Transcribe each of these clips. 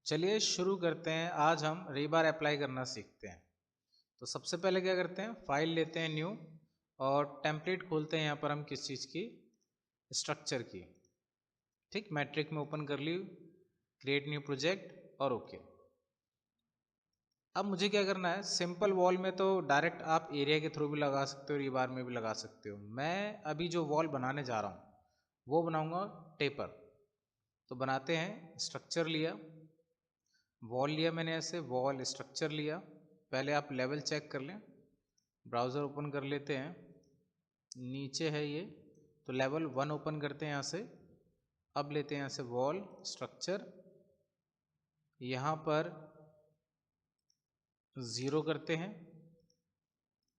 चलिए शुरू करते हैं। आज हम रीबार अप्लाई करना सीखते हैं। तो सबसे पहले क्या करते हैं, फाइल लेते हैं न्यू और टेम्पलेट खोलते हैं। यहाँ पर हम किस चीज़ की, स्ट्रक्चर की। ठीक, मैट्रिक में ओपन कर ली, क्रिएट न्यू प्रोजेक्ट और ओके। अब मुझे क्या करना है, सिंपल वॉल में तो डायरेक्ट आप एरिया के थ्रू भी लगा सकते हो, रीबार में भी लगा सकते हो। मैं अभी जो वॉल बनाने जा रहा हूँ वो बनाऊंगा टेपर। तो बनाते हैं, स्ट्रक्चर लिया, वॉल लिया मैंने, ऐसे वॉल स्ट्रक्चर लिया। पहले आप लेवल चेक कर लें, ब्राउज़र ओपन कर लेते हैं, नीचे है ये, तो लेवल 1 ओपन करते हैं यहाँ से। अब लेते हैं यहाँ से वॉल स्ट्रक्चर, यहाँ पर 0 करते हैं।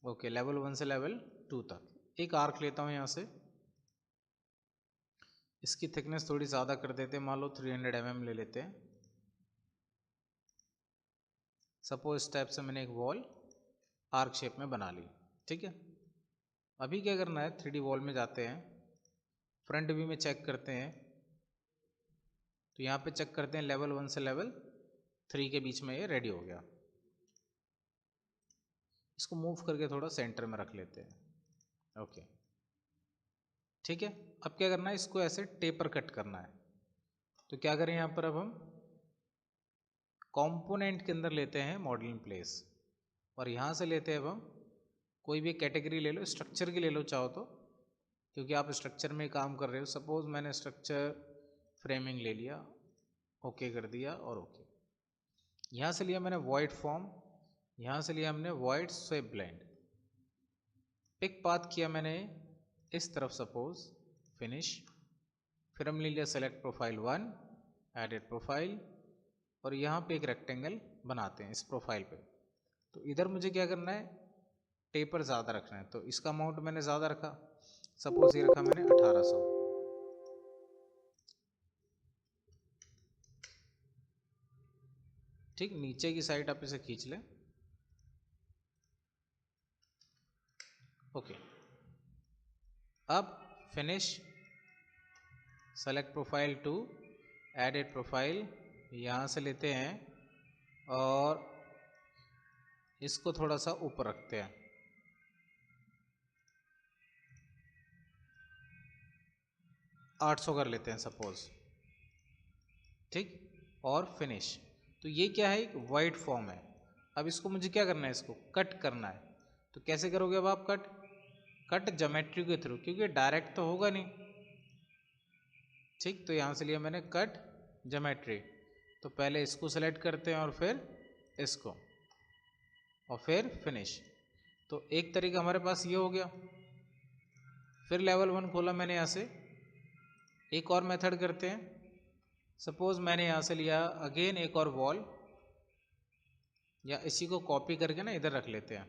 ओके, लेवल 1 से लेवल 2 तक एक आर्क लेता हूँ यहाँ से। इसकी थिकनेस थोड़ी ज़्यादा कर देते हैं, मान लो 300 mm ले लेते हैं। सपोज इस टाइप से मैंने एक वॉल आर्क शेप में बना ली। ठीक है, अभी क्या करना है, 3D वॉल में जाते हैं, फ्रंट व्यू में चेक करते हैं। तो यहाँ पे चेक करते हैं, लेवल 1 से लेवल 3 के बीच में ये रेडी हो गया। इसको मूव करके थोड़ा सेंटर में रख लेते हैं। ओके, ठीक है। अब क्या करना है, इसको ऐसे टेपर कट करना है। तो क्या करें, यहाँ पर अब हम कंपोनेंट के अंदर लेते हैं मॉडलिंग प्लेस, और यहाँ से लेते हैं अब हम कोई भी कैटेगरी ले लो, स्ट्रक्चर की ले लो चाहो तो, क्योंकि आप स्ट्रक्चर में काम कर रहे हो। सपोज मैंने स्ट्रक्चर फ्रेमिंग ले लिया, ओके कर दिया और ओके। यहाँ से लिया मैंने वॉइड फॉर्म, यहाँ से लिया हमने void swap blend, pick path किया मैंने इस तरफ, सपोज फिनिश। फिर हम ले लिया सेलेक्ट प्रोफाइल 1, एडिट प्रोफाइल, और यहाँ पे एक रेक्टेंगल बनाते हैं इस प्रोफाइल पे। तो इधर मुझे क्या करना है, टेपर ज़्यादा रखना है, तो इसका अमाउंट मैंने ज़्यादा रखा। सपोज ये रखा मैंने 1800। ठीक, नीचे की साइड आप इसे खींच लें। ओके, अब finish, select profile 2, edit profile, यहाँ से लेते हैं और इसको थोड़ा सा ऊपर रखते हैं। आठ 800 कर लेते हैं सपोज। ठीक, और फिनिश। तो ये क्या है, एक वाइड फॉर्म है। अब इसको मुझे क्या करना है, इसको कट करना है। तो कैसे करोगे अब आप कट, कट ज्योमेट्री के थ्रू, क्योंकि डायरेक्ट तो होगा नहीं। ठीक, तो यहाँ से लिया मैंने कट ज्योमेट्री। तो पहले इसको सेलेक्ट करते हैं और फिर इसको, और फिर फिनिश। तो एक तरीका हमारे पास ये हो गया। फिर लेवल 1 खोला मैंने यहाँ से, एक और मेथड करते हैं। सपोज मैंने यहाँ से लिया अगेन एक और वॉल, या इसी को कॉपी करके ना इधर रख लेते हैं।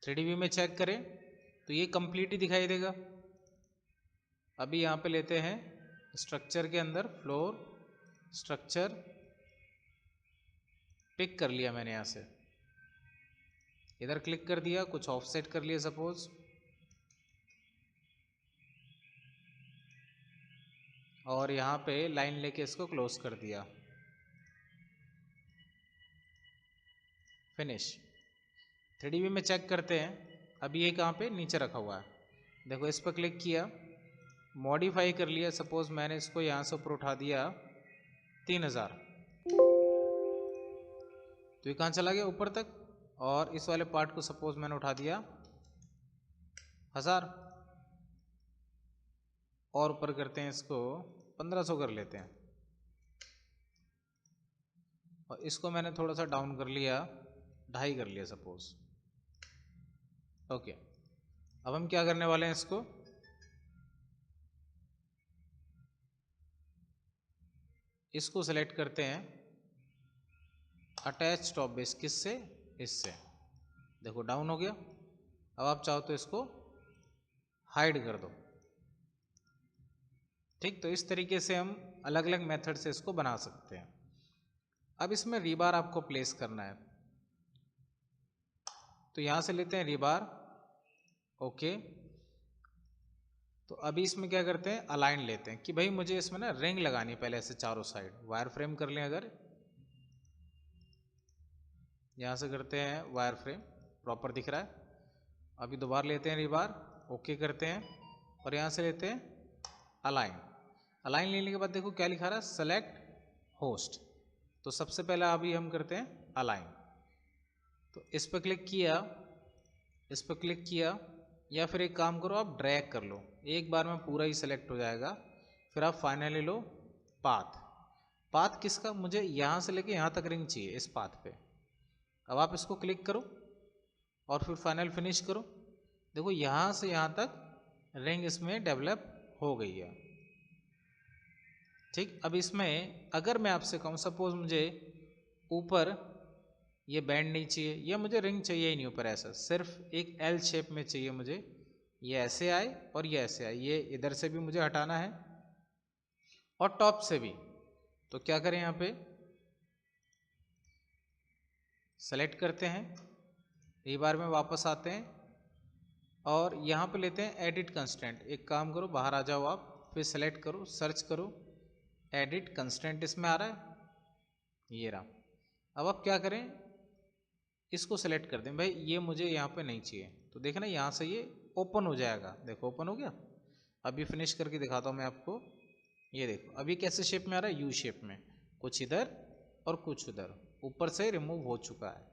3D व्यू में चेक करें तो ये कंप्लीट ही दिखाई देगा। अभी यहाँ पे लेते हैं स्ट्रक्चर के अंदर फ्लोर स्ट्रक्चर, पिक कर लिया मैंने यहाँ से, इधर क्लिक कर दिया, कुछ ऑफसेट कर लिया सपोज, और यहाँ पे लाइन लेके इसको क्लोज कर दिया, फिनिश। 3D व्यू में चेक करते हैं। अभी ये कहाँ पे, नीचे रखा हुआ है। देखो इस पर क्लिक किया, मॉडिफाई कर लिया। सपोज मैंने इसको यहाँ से ऊपर उठा दिया 3000, तो ये कहाँ चला गया, ऊपर तक। और इस वाले पार्ट को सपोज मैंने उठा दिया 1000, और ऊपर करते हैं इसको 1500 कर लेते हैं, और इसको मैंने थोड़ा सा डाउन कर लिया, 2.5 कर लिया सपोज। ओके, अब हम क्या करने वाले हैं, इसको सेलेक्ट करते हैं, अटैच टॉप बेस, किससे, इससे। देखो डाउन हो गया। अब आप चाहो तो इसको हाइड कर दो। ठीक, तो इस तरीके से हम अलग अलग मेथड से इसको बना सकते हैं। अब इसमें रीबार आपको प्लेस करना है, तो यहां से लेते हैं रीबार। ओके, तो अभी इसमें क्या करते हैं, अलाइन लेते हैं कि भाई मुझे इसमें ना रिंग लगानी पहले से चारों साइड। वायर फ्रेम कर लें, अगर यहाँ से करते हैं वायर फ्रेम, प्रॉपर दिख रहा है। अभी दोबारा लेते हैं रिबार, ओके करते हैं और यहाँ से लेते हैं अलाइन। अलाइन लेने के बाद देखो क्या लिखा रहा है, सेलेक्ट होस्ट। तो सबसे पहला अभी हम करते हैं अलाइन। तो इस पर क्लिक किया, इस पर क्लिक किया, या फिर एक काम करो आप ड्रैग कर लो, एक बार में पूरा ही सेलेक्ट हो जाएगा। फिर आप फाइनली लो पाथ। पाथ किसका, मुझे यहाँ से लेके यहाँ तक रिंग चाहिए इस पाथ पे। अब आप इसको क्लिक करो और फिर फाइनल फिनिश करो। देखो यहाँ से यहाँ तक रिंग इसमें डेवलप हो गई है। ठीक, अब इसमें अगर मैं आपसे कहूँ सपोज मुझे ऊपर ये बैंड नहीं चाहिए, या मुझे रिंग चाहिए ही नहीं ऊपर, ऐसा सिर्फ एक एल शेप में चाहिए मुझे, ये ऐसे आए और ये ऐसे आए, ये इधर से भी मुझे हटाना है और टॉप से भी। तो क्या करें, यहाँ पे सेलेक्ट करते हैं, रीबार में वापस आते हैं और यहाँ पे लेते हैं एडिट कंस्ट्रेंट। एक काम करो, बाहर आ जाओ आप, फिर सेलेक्ट करो, सर्च करो, एडिट कंस्ट्रेंट इसमें आ रहा है, ये रहा। अब आप क्या करें, इसको सेलेक्ट कर दें, भाई ये मुझे यहाँ पे नहीं चाहिए। तो देखना ना यहाँ से ये ओपन हो जाएगा, देखो ओपन हो गया। अभी फिनिश करके दिखाता हूँ मैं आपको, ये देखो अभी कैसे शेप में आ रहा है, यू शेप में, कुछ इधर और कुछ उधर, ऊपर से रिमूव हो चुका है।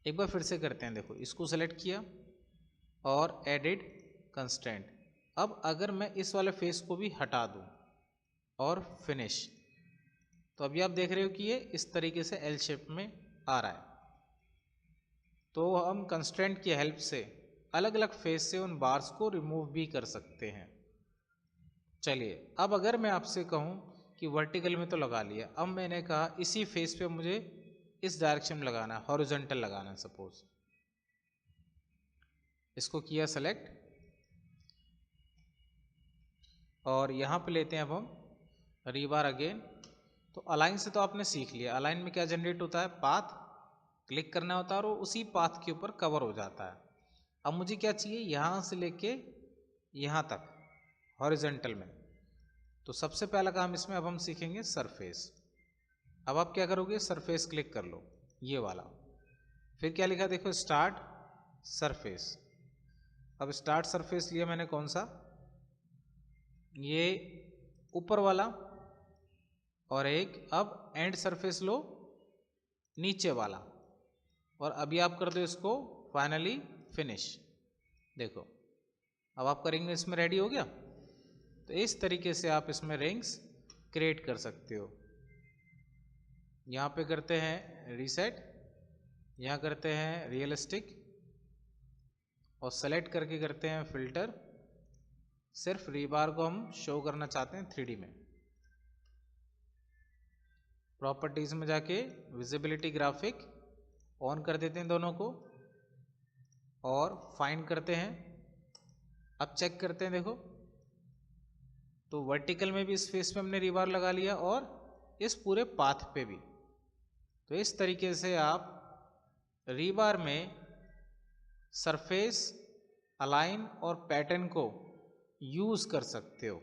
एक बार फिर से करते हैं, देखो इसको सेलेक्ट किया और एडिट कंस्ट्रेंट। अब अगर मैं इस वाले फेस को भी हटा दूँ और फिनिश, तो अभी आप देख रहे हो कि ये इस तरीके से एल शेप में आ रहा है। तो हम कंस्ट्रेंट की हेल्प से अलग अलग फेस से उन बार्स को रिमूव भी कर सकते हैं। चलिए, अब अगर मैं आपसे कहूँ कि वर्टिकल में तो लगा लिया, अब मैंने कहा इसी फेस पे मुझे इस डायरेक्शन में लगाना है, हॉरिजॉन्टल लगाना है सपोज, इसको किया सेलेक्ट और यहाँ पे लेते हैं अब हम रीबार अगेन। तो अलाइन से तो आपने सीख लिया, अलाइन में क्या जनरेट होता है, पाथ क्लिक करना होता है और उसी पाथ के ऊपर कवर हो जाता है। अब मुझे क्या चाहिए, यहाँ से लेके यहाँ तक हॉरिजॉन्टल में। तो सबसे पहला काम इसमें अब हम सीखेंगे सरफेस। अब आप क्या करोगे, सरफेस क्लिक कर लो, ये वाला, फिर क्या लिखा देखो, स्टार्ट सरफेस। अब स्टार्ट सरफेस लिया मैंने कौन सा, ये ऊपर वाला, और एक अब एंड सरफेस लो नीचे वाला, और अभी आप कर दो इसको फाइनली फिनिश। देखो अब आप करेंगे, इसमें रेडी हो गया। तो इस तरीके से आप इसमें रिंग्स क्रिएट कर सकते हो। यहाँ पे करते हैं रीसेट, यहाँ करते हैं रियलिस्टिक और सेलेक्ट करके करते हैं फिल्टर। सिर्फ रीबार को हम शो करना चाहते हैं 3D में। प्रॉपर्टीज में जाके विजिबिलिटी ग्राफिक ऑन कर देते हैं दोनों को और फाइंड करते हैं। अब चेक करते हैं, देखो तो वर्टिकल में भी इस फेस पे हमने रीबार लगा लिया और इस पूरे पाथ पे भी। तो इस तरीके से आप रीबार में सरफेस, अलाइन और पैटर्न को यूज कर सकते हो।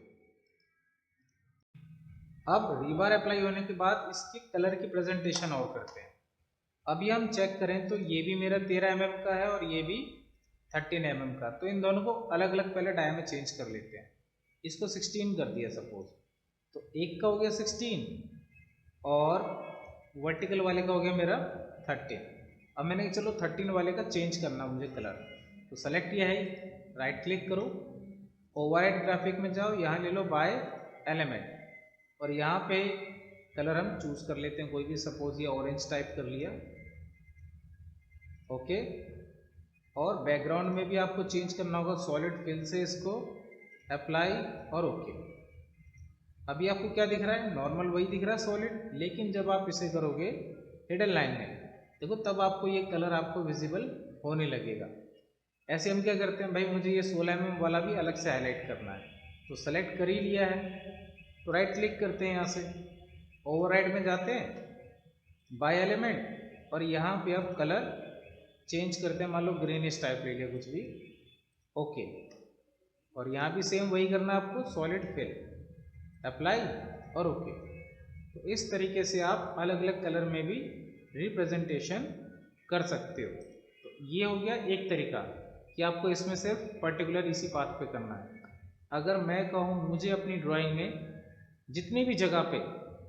अब रीबार अप्लाई होने के बाद इसके कलर की प्रेजेंटेशन और करते हैं। अभी हम चेक करें तो ये भी मेरा 13 mm का है और ये भी 13 mm का। तो इन दोनों को अलग अलग पहले डाई में चेंज कर लेते हैं। इसको 16 कर दिया सपोज, तो एक का हो गया 16 और वर्टिकल वाले का हो गया मेरा 13। अब मैंने कहा चलो 13 वाले का चेंज करना मुझे कलर, तो सेलेक्ट किया है, राइट क्लिक करो, ओवरराइड ग्राफिक में जाओ, यहाँ ले लो बाय एलिमेंट और यहाँ पे कलर हम चूज कर लेते हैं कोई भी, सपोज ये ऑरेंज टाइप कर लिया, ओके। और बैकग्राउंड में भी आपको चेंज करना होगा, सॉलिड फिल से इसको अप्लाई और ओके। अभी आपको क्या दिख रहा है, नॉर्मल वही दिख रहा है सॉलिड, लेकिन जब आप इसे करोगे हिडन लाइन में, देखो तब आपको ये कलर आपको विजिबल होने लगेगा। ऐसे हम क्या करते हैं, भाई मुझे ये 16 mm वाला भी अलग से हाईलाइट करना है, तो सेलेक्ट कर ही लिया है, तो राइट क्लिक करते हैं, यहाँ से ओवरराइड में जाते हैं बाय एलिमेंट और यहाँ पे आप कलर चेंज करते हैं, मान लो ग्रीनिश टाइप ले लिया कुछ भी, ओके। और यहाँ भी सेम वही करना है आपको, सॉलिड फिल, अप्लाई और ओके। तो इस तरीके से आप अलग अलग कलर में भी रिप्रेजेंटेशन कर सकते हो। तो ये हो गया एक तरीका कि आपको इसमें सिर्फ पर्टिकुलर इसी पाथ पे करना है। अगर मैं कहूँ मुझे अपनी ड्राइंग में जितनी भी जगह पे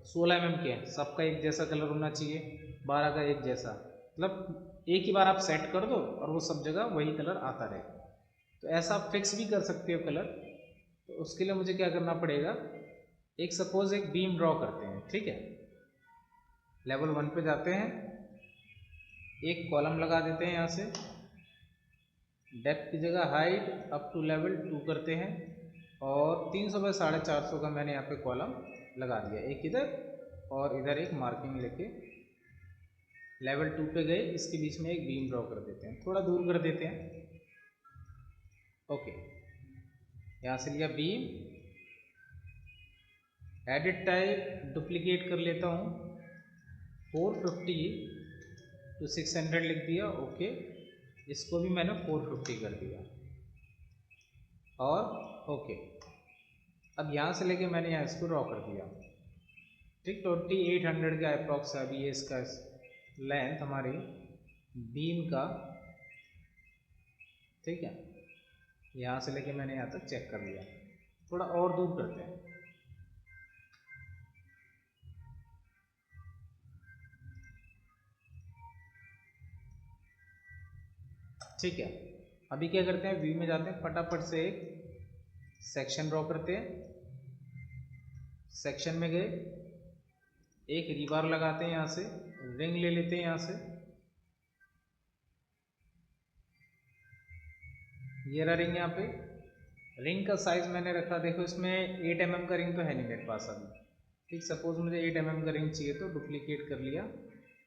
16 mm के हैं, सबका एक जैसा कलर होना चाहिए, 12 का एक जैसा, मतलब एक ही बार आप सेट कर दो और वो सब जगह वही कलर आता रहे। तो ऐसा आप फिक्स भी कर सकते हो कलर। तो उसके लिए मुझे क्या करना पड़ेगा, एक सपोज एक बीम ड्रॉ करते हैं, ठीक है। लेवल 1 पे जाते हैं, एक कॉलम लगा देते हैं यहाँ से, डेप्थ की जगह हाइट अप टू लेवल 2 करते हैं और 300 बाय 450 का मैंने यहाँ पे कॉलम लगा दिया, एक इधर और इधर एक मार्किंग लेके लेवल 2 पे गए, इसके बीच में एक बीम ड्रॉ कर देते हैं, थोड़ा दूर कर देते हैं। ओके, यहाँ से लिया बीम, एडिट टाइप डुप्लीकेट कर लेता हूँ, 450 तो 600 लिख दिया, ओके। इसको भी मैंने 450 कर दिया और ओके। अब यहाँ से लेके मैंने यहाँ इसको ड्रॉ कर दिया, ठीक। 2800 का अप्रॉक्स अभी ये इसका लेंथ हमारी बीम का, ठीक है। यहाँ से लेके मैंने यहाँ तक चेक कर लिया, थोड़ा और दूर करते हैं, ठीक है। अभी क्या करते हैं, व्यू में जाते हैं, फटाफट से एक सेक्शन ड्रॉ करते हैं। सेक्शन में गए, एक रीबार लगाते हैं, यहाँ से रिंग ले लेते हैं, यहाँ से ये रहा रिंग। यहाँ पे रिंग का साइज मैंने रखा, देखो इसमें 8 mm का रिंग तो है नहीं मेरे पास अभी, ठीक। सपोज मुझे 8 mm का रिंग चाहिए तो डुप्लीकेट कर लिया,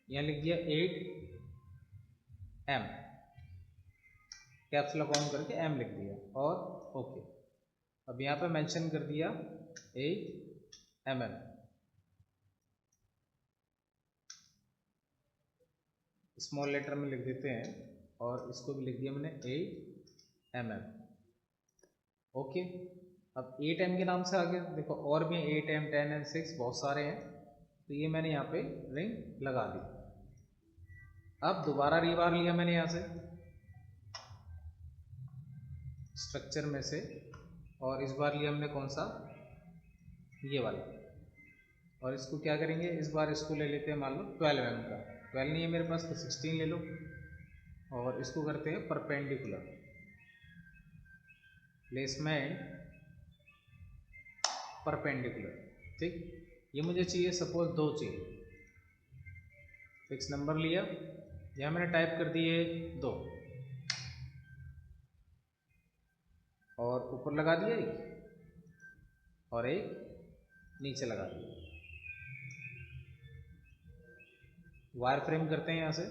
यहाँ लिख दिया 8 M, कैप्स लॉक ऑन करके M लिख दिया और ओके। अब यहाँ पे मेंशन कर दिया 8 mm, स्मॉल लेटर में लिख देते हैं और इसको भी लिख दिया मैंने 8 mm, ओके। अब 8 M के नाम से आगे देखो और भी 8 M 10 M 6 बहुत सारे हैं, तो ये मैंने यहाँ पे रिंग लगा दी। अब दोबारा रीबार लिया मैंने यहाँ से स्ट्रक्चर में से, और इस बार लिया हमने कौन सा, ये वाला, और इसको क्या करेंगे, इस बार इसको ले लेते हैं मान लो 12 mm का, 12 नहीं है मेरे पास तो 16 ले लो, और इसको करते हैं परपेंडिकुलर प्लेसमेंट, परपेंडिकुलर, ठीक। ये मुझे चाहिए सपोज 2 चाहिए, फिक्स नंबर लिया, यहाँ मैंने टाइप कर दिए 2 और ऊपर लगा दिया एक और एक नीचे लगा दिया। वायर फ्रेम करते हैं यहाँ से,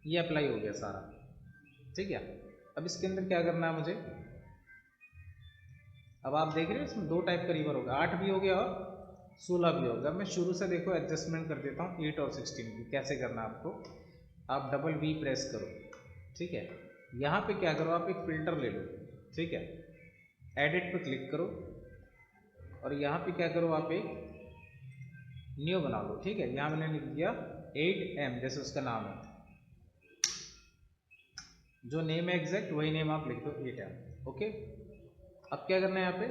ये अप्लाई हो गया सारा, ठीक है। अब इसके अंदर क्या करना है मुझे, अब आप देख रहे हैं इसमें 2 टाइप का रीवर होगा, 8 भी हो गया और 16 भी होगा। मैं शुरू से देखो एडजस्टमेंट कर देता हूँ 8 और 16 की, कैसे करना है आपको। आप डबल V प्रेस करो, ठीक है। यहाँ पे क्या करो, आप एक फिल्टर ले लो, ठीक है। एडिट पे क्लिक करो और यहाँ पे क्या करो, आप एक न्यू बना लो, ठीक है। यहाँ मैंने लिख दिया 8M जैसे उसका नाम है, जो नेम है एग्जैक्ट वही नेम आप लिख दो 8M, ओके। अब क्या करना है, यहाँ पे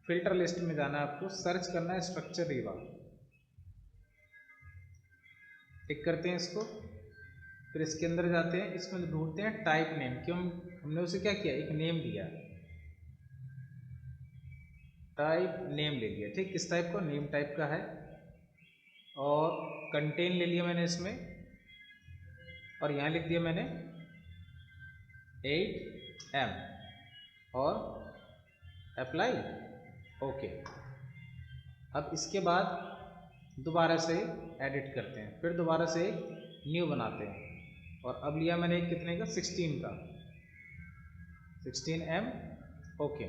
फिल्टर लिस्ट में जाना है आपको, सर्च करना है स्ट्रक्चर रीबार, टिक करते हैं इसको, फिर इसके अंदर जाते हैं, इसमें ढूंढते हैं टाइप नेम, क्यों हमने उसे क्या किया, एक नेम दिया, टाइप नेम ले लिया, ठीक। किस टाइप का, नेम टाइप का है, और कंटेन ले लिया मैंने इसमें, और यहाँ लिख दिया मैंने 8M और अप्लाई, ओके। अब इसके बाद दोबारा से एडिट करते हैं, फिर दोबारा से न्यू बनाते हैं, और अब लिया मैंने कितने का, 16 का, 16M, ओके।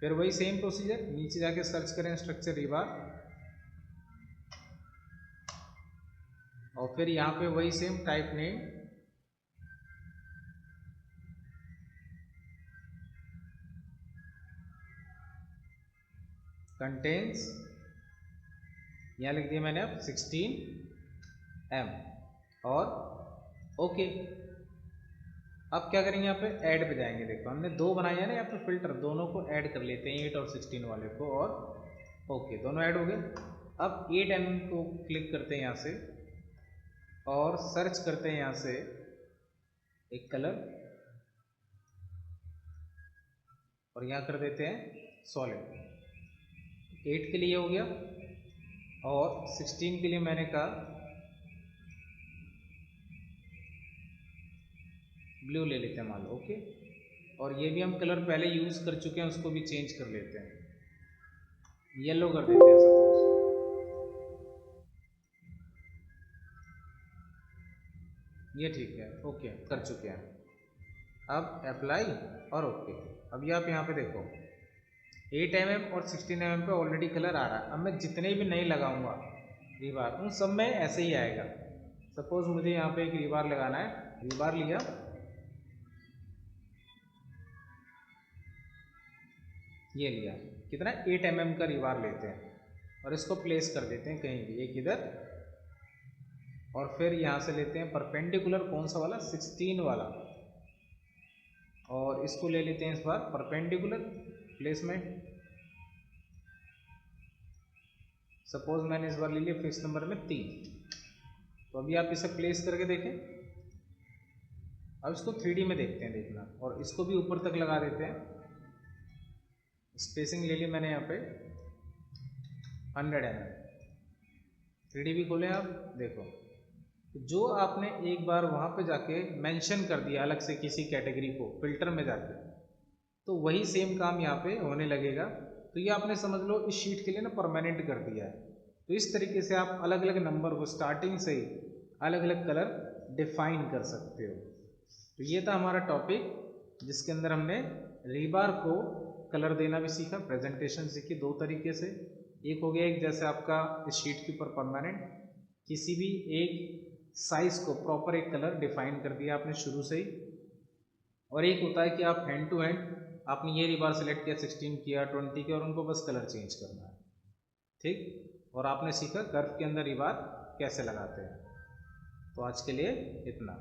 फिर वही सेम प्रोसीजर, नीचे जाके सर्च करें स्ट्रक्चर रीबार, और फिर यहाँ पे वही सेम टाइप नेम, कंटेन्स, यहाँ लिख दिया मैंने अब 16M और ओके। अब क्या करेंगे, यहाँ पे ऐड पे जाएंगे। देखो हमने 2 बनाए हैं ना यहाँ पे फिल्टर, दोनों को ऐड कर लेते हैं, 8 और 16 वाले को, और ओके दोनों ऐड हो गए। अब 8M को क्लिक करते हैं यहाँ से और सर्च करते हैं यहाँ से एक कलर और यहाँ कर देते हैं सॉलिड। 8 के लिए हो गया और 16 के लिए मैंने कहा ब्लू ले लेते हैं मान लो, ओके। और ये भी हम कलर पहले यूज कर चुके हैं, उसको भी चेंज कर लेते हैं, येलो कर देते हैं सपोज। ये ठीक है, ओके कर चुके हैं। अब अप्लाई और ओके। अब आप यहाँ पे देखो 8mm और 16mm पे ऑलरेडी कलर आ रहा है। अब मैं जितने भी नए लगाऊंगा रिबार, उन सब में ऐसे ही आएगा। सपोज मुझे यहाँ पे एक रिबार लगाना है, रिबार लिया, ये लिया, कितना 8mm का रिबार लेते हैं और इसको प्लेस कर देते हैं कहीं भी, एक इधर, और फिर यहाँ से लेते हैं परपेंडिकुलर, कौन सा वाला, 16 वाला, और इसको ले लेते हैं इस बार परपेंडिकुलर प्लेसमेंट। सपोज मैंने इस बार ले लिया फिक्स नंबर में 3। तो अभी आप इसे प्लेस करके देखें। अब इसको 3D में देखते हैं, देखना, और इसको भी ऊपर तक लगा देते हैं। स्पेसिंग ले ली मैंने यहाँ पे 100 mm। 3D भी खोलें आप, देखो जो आपने एक बार वहाँ पे जाके मेंशन कर दिया अलग से किसी कैटेगरी को फिल्टर में जाके, तो वही सेम काम यहाँ पे होने लगेगा। तो ये आपने समझ लो इस शीट के लिए ना परमानेंट कर दिया है। तो इस तरीके से आप अलग अलग नंबर को स्टार्टिंग से ही अलग अलग कलर डिफाइन कर सकते हो। तो ये था हमारा टॉपिक जिसके अंदर हमने रीबार को कलर देना भी सीखा, प्रेजेंटेशन सीखी 2 तरीके से। एक हो गया, एक जैसे आपका इस शीट के ऊपर परमानेंट किसी भी एक साइज को प्रॉपर एक कलर डिफाइन कर दिया आपने शुरू से ही, और एक होता है कि आप हैंड टू हैंड आपने ये रिबार सेलेक्ट किया, 16 किया, 20 किया, और उनको बस कलर चेंज करना है, ठीक। और आपने सीखा कर्व के अंदर रिबार कैसे लगाते हैं। तो आज के लिए इतना।